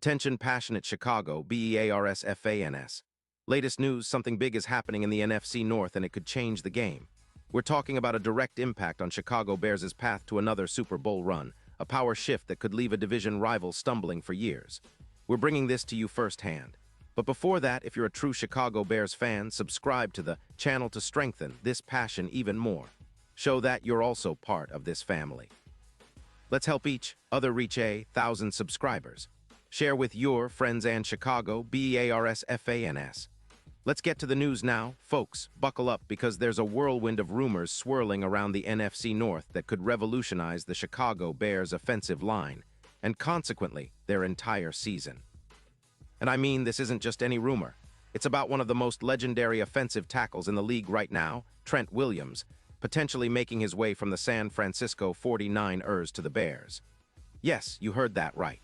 Attention passionate Chicago, Bears fans. Latest news, something big is happening in the NFC North and it could change the game. We're talking about a direct impact on Chicago Bears' path to another Super Bowl run, a power shift that could leave a division rival stumbling for years. We're bringing this to you firsthand. But before that, if you're a true Chicago Bears fan, subscribe to the channel to strengthen this passion even more. Show that you're also part of this family. Let's help each other reach 1,000 subscribers. Share with your friends and Chicago Bears fans. Let's get to the news now. Folks, buckle up because there's a whirlwind of rumors swirling around the NFC North that could revolutionize the Chicago Bears offensive line, and consequently, their entire season. And I mean, this isn't just any rumor. It's about one of the most legendary offensive tackles in the league right now, Trent Williams, potentially making his way from the San Francisco 49ers to the Bears. Yes, you heard that right.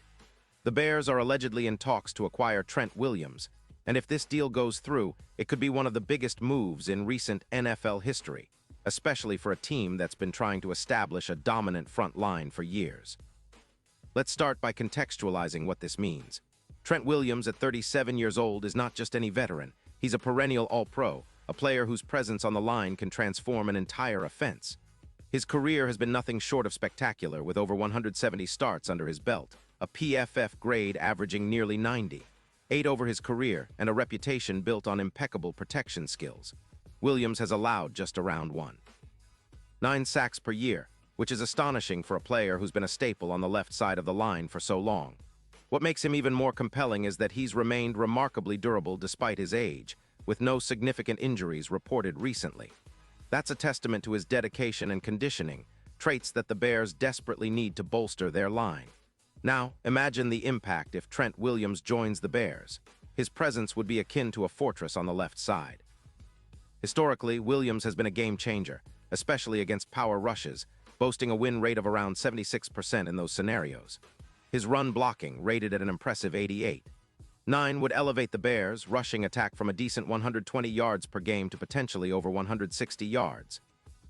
The Bears are allegedly in talks to acquire Trent Williams, and if this deal goes through, it could be one of the biggest moves in recent NFL history, especially for a team that's been trying to establish a dominant front line for years. Let's start by contextualizing what this means. Trent Williams, at 37 years old, is not just any veteran. He's a perennial All-Pro, a player whose presence on the line can transform an entire offense. His career has been nothing short of spectacular, with over 170 starts under his belt, a PFF grade averaging nearly 90, 8 over his career, and a reputation built on impeccable protection skills. Williams has allowed just around 9 sacks per year, which is astonishing for a player who's been a staple on the left side of the line for so long. What makes him even more compelling is that he's remained remarkably durable despite his age, with no significant injuries reported recently. That's a testament to his dedication and conditioning, traits that the Bears desperately need to bolster their line. Now, imagine the impact if Trent Williams joins the Bears. His presence would be akin to a fortress on the left side. Historically, Williams has been a game changer, especially against power rushes, boasting a win rate of around 76% in those scenarios. His run blocking, rated at an impressive 88.9, would elevate the Bears' rushing attack from a decent 120 yards per game to potentially over 160 yards.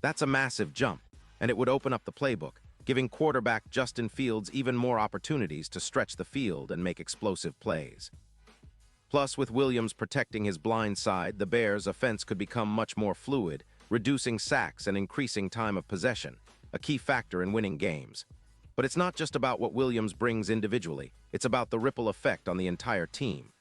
That's a massive jump, and it would open up the playbook, giving quarterback Justin Fields even more opportunities to stretch the field and make explosive plays. Plus, with Williams protecting his blind side, the Bears' offense could become much more fluid, reducing sacks and increasing time of possession, a key factor in winning games. But it's not just about what Williams brings individually, it's about the ripple effect on the entire team.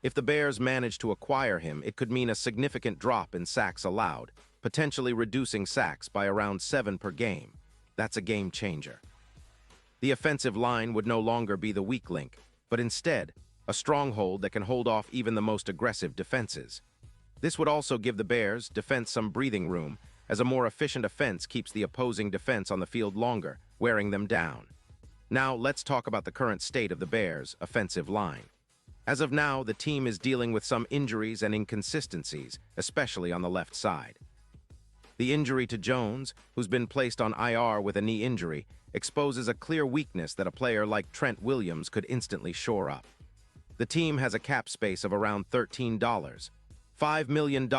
If the Bears manage to acquire him, it could mean a significant drop in sacks allowed, potentially reducing sacks by around 7 per game. That's a game changer. The offensive line would no longer be the weak link, but instead, a stronghold that can hold off even the most aggressive defenses. This would also give the Bears' defense some breathing room, as a more efficient offense keeps the opposing defense on the field longer, wearing them down. Now, let's talk about the current state of the Bears' offensive line. As of now, the team is dealing with some injuries and inconsistencies, especially on the left side. The injury to Jones, who's been placed on IR with a knee injury, exposes a clear weakness that a player like Trent Williams could instantly shore up. The team has a cap space of around $5 million,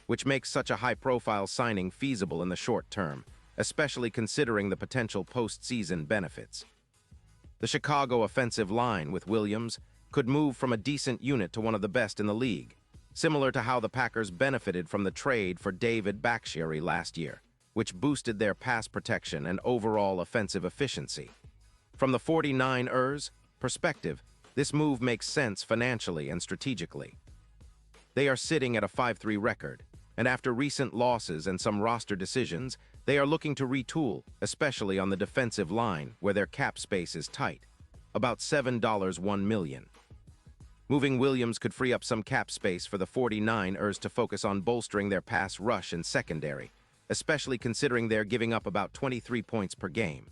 which makes such a high-profile signing feasible in the short term, especially considering the potential postseason benefits. The Chicago offensive line with Williams could move from a decent unit to one of the best in the league, similar to how the Packers benefited from the trade for David Bakhtiari last year, which boosted their pass protection and overall offensive efficiency. From the 49ers' perspective, this move makes sense financially and strategically. They are sitting at a 5-3 record, and after recent losses and some roster decisions, they are looking to retool, especially on the defensive line where their cap space is tight, about $7.1 million. Moving Williams could free up some cap space for the 49ers to focus on bolstering their pass rush and secondary, especially considering they're giving up about 23 points per game.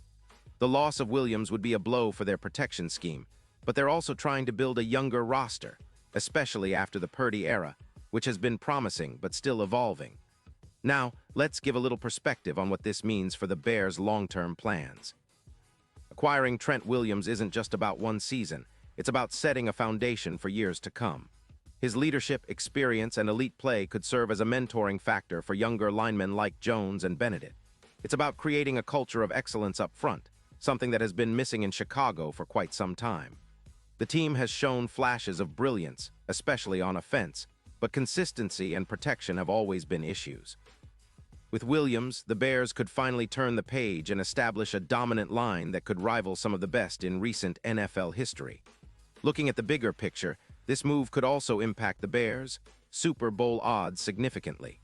The loss of Williams would be a blow for their protection scheme, but they're also trying to build a younger roster, especially after the Purdy era, which has been promising but still evolving. Now, let's give a little perspective on what this means for the Bears' long-term plans. Acquiring Trent Williams isn't just about one season. It's about setting a foundation for years to come. His leadership, experience, and elite play could serve as a mentoring factor for younger linemen like Jones and Benedict. It's about creating a culture of excellence up front, something that has been missing in Chicago for quite some time. The team has shown flashes of brilliance, especially on offense, but consistency and protection have always been issues. With Williams, the Bears could finally turn the page and establish a dominant line that could rival some of the best in recent NFL history. Looking at the bigger picture, this move could also impact the Bears' Super Bowl odds significantly.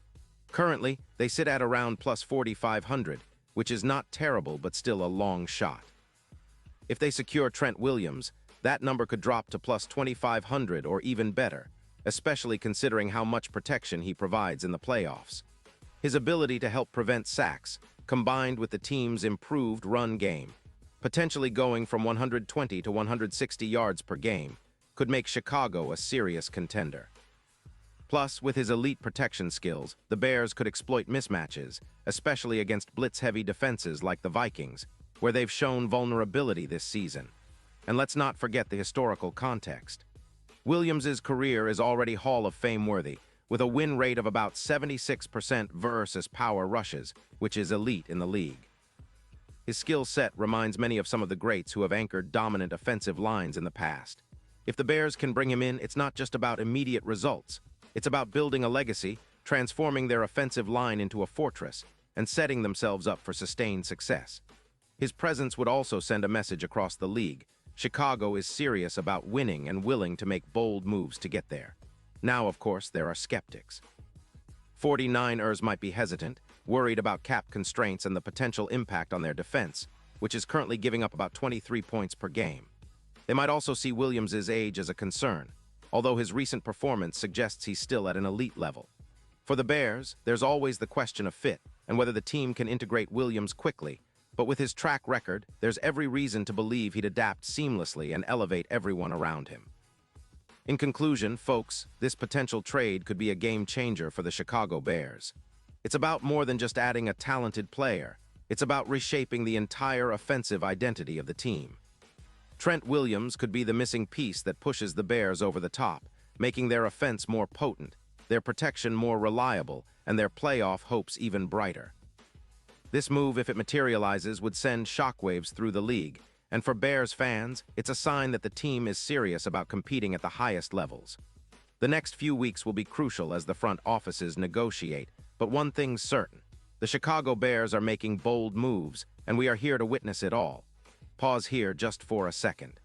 Currently, they sit at around plus 4,500, which is not terrible but still a long shot. If they secure Trent Williams, that number could drop to plus 2,500 or even better, especially considering how much protection he provides in the playoffs. His ability to help prevent sacks, combined with the team's improved run game, potentially going from 120 to 160 yards per game, could make Chicago a serious contender. Plus, with his elite protection skills, the Bears could exploit mismatches, especially against blitz-heavy defenses like the Vikings, where they've shown vulnerability this season. And let's not forget the historical context. Williams' career is already Hall of Fame worthy, with a win rate of about 76% versus power rushes, which is elite in the league. His skill set reminds many of some of the greats who have anchored dominant offensive lines in the past. If the Bears can bring him in, it's not just about immediate results. It's about building a legacy, transforming their offensive line into a fortress, and setting themselves up for sustained success. His presence would also send a message across the league. Chicago is serious about winning and willing to make bold moves to get there. Now, of course, there are skeptics. 49ers might be hesitant, worried about cap constraints and the potential impact on their defense, which is currently giving up about 23 points per game. They might also see Williams' age as a concern, although his recent performance suggests he's still at an elite level. For the Bears, there's always the question of fit and whether the team can integrate Williams quickly, but with his track record, there's every reason to believe he'd adapt seamlessly and elevate everyone around him. In conclusion, folks, this potential trade could be a game-changer for the Chicago Bears. It's about more than just adding a talented player. It's about reshaping the entire offensive identity of the team. Trent Williams could be the missing piece that pushes the Bears over the top, making their offense more potent, their protection more reliable, and their playoff hopes even brighter. This move, if it materializes, would send shockwaves through the league, and for Bears fans, it's a sign that the team is serious about competing at the highest levels. The next few weeks will be crucial as the front offices negotiate, but one thing's certain. The Chicago Bears are making bold moves, and we are here to witness it all. Pause here just for a second.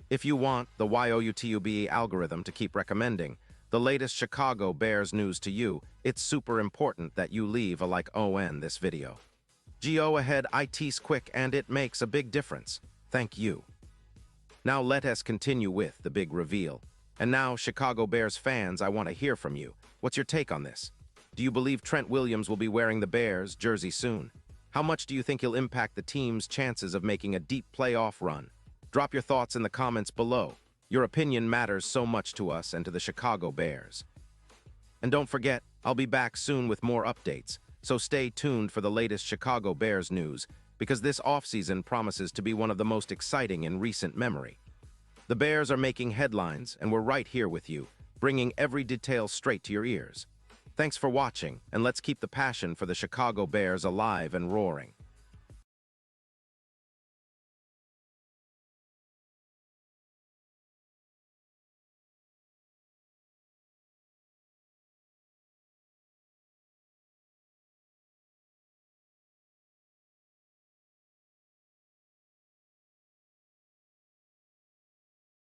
If you want the YouTube algorithm to keep recommending the latest Chicago Bears news to you, it's super important that you leave a like on this video. Go ahead, it's quick and it makes a big difference. Thank you. Now let us continue with the big reveal. And now, Chicago Bears fans, I want to hear from you. What's your take on this? Do you believe Trent Williams will be wearing the Bears jersey soon? How much do you think he'll impact the team's chances of making a deep playoff run? Drop your thoughts in the comments below. Your opinion matters so much to us and to the Chicago Bears. And don't forget, I'll be back soon with more updates, so stay tuned for the latest Chicago Bears news, because this offseason promises to be one of the most exciting in recent memory. The Bears are making headlines, and we're right here with you, bringing every detail straight to your ears. Thanks for watching, and let's keep the passion for the Chicago Bears alive and roaring.